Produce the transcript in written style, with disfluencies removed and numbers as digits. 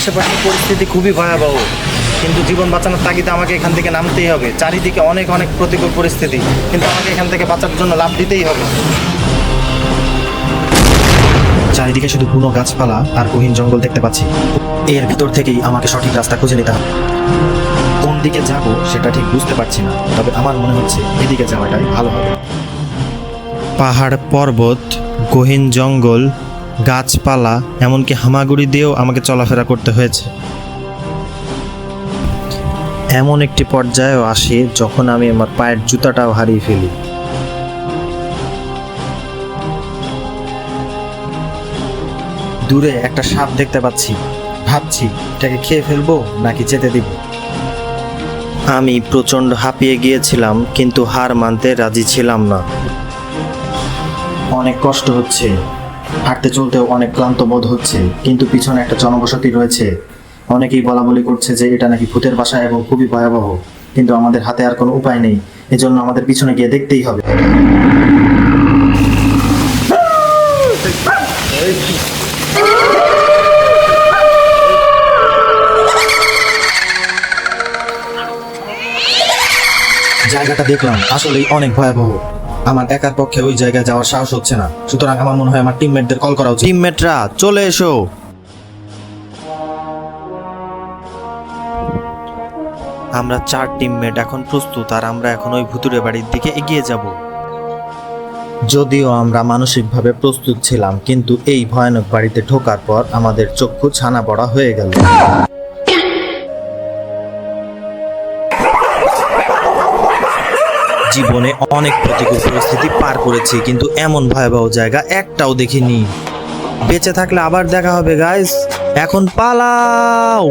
আশেপাশের পরিস্থিতি খুবই ভয়াবহ, কিন্তু জীবন বাঁচানোর তাগিদে আমাকে এখান থেকে নামতেই হবে। চারিদিকে অনেক অনেক প্রতিকূল পরিস্থিতি, কিন্তু আমাকে এখান থেকে বাঁচার জন্য লাফ দিতেই হবে। চারিদিকে শুধু বুনো গাছপালা আর গহীন জঙ্গল দেখতে পাচ্ছি। এর ভিতর থেকেই আমাকে সঠিক রাস্তা খুঁজে নিতে হবে। কোন দিকে যাব সেটা ঠিক বুঝতে পারছি না, তবে আমার মনে হচ্ছে এদিকে যাওয়াটাই ভালো হবে। পাহাড়, পর্বত, গহীন জঙ্গল, গাছপালা, এমনকি হামাগুড়ি দিয়েও আমাকে চলাফেরা করতে হয়েছে। এমন একটি পর্যায়েও আসে যখন আমি আমার পায়ের জুতাটাও হারিয়ে ফেলি। দূরে একটা সাপ দেখতে পাচ্ছি, ভাবছি এটাকে খেয়ে ফেলবো নাকি যেতে দিব। আমি প্রচণ্ড হাঁপিয়ে গিয়েছিলাম, কিন্তু হার মানতে রাজি ছিলাম না। অনেক কষ্ট হচ্ছে, হাঁটতে চলতেও অনেক ক্লান্ত বোধ হচ্ছে, কিন্তু পিছনে একটা জনবসতি রয়েছে। অনেকেই বলা বলি করছে যে এটা নাকি ভূতের বাসা এবং খুবই ভয়াবহ, কিন্তু আমাদের হাতে আর কোনো উপায় নেই, এজন্য আমাদের পিছনে গিয়ে দেখতেই হবে। জায়গাটা দেখলাম আসলেই অনেক ভয়াবহ। আমার একার পক্ষে ওই জায়গায় যাওয়ার সাহস হচ্ছে না, সুতরাং আমার মনে হয় আমার টিমমেটদের কল করা উচিত। টিমমেটরা চলে এসো। আমরা 4 টিমমেট এখন প্রস্তুত, আর আমরা এখন ওই ভুতুড়ে বাড়ির দিকে এগিয়ে যাব। যদিও আমরা মানসিকভাবে প্রস্তুত ছিলাম, কিন্তু এই ভয়ানক বাড়িতে ঢোকার পর আমাদের চক্ষু ছানা বড়া হয়ে গেল। জীবনে অনেক প্রতিকূল পরিস্থিতি পার করেছি, কিন্তু এমন ভয়াবহ জায়গা একটাও দেখিনি। বেঁচে থাকলে আবার দেখা হবে গাইস, এখন পালাও।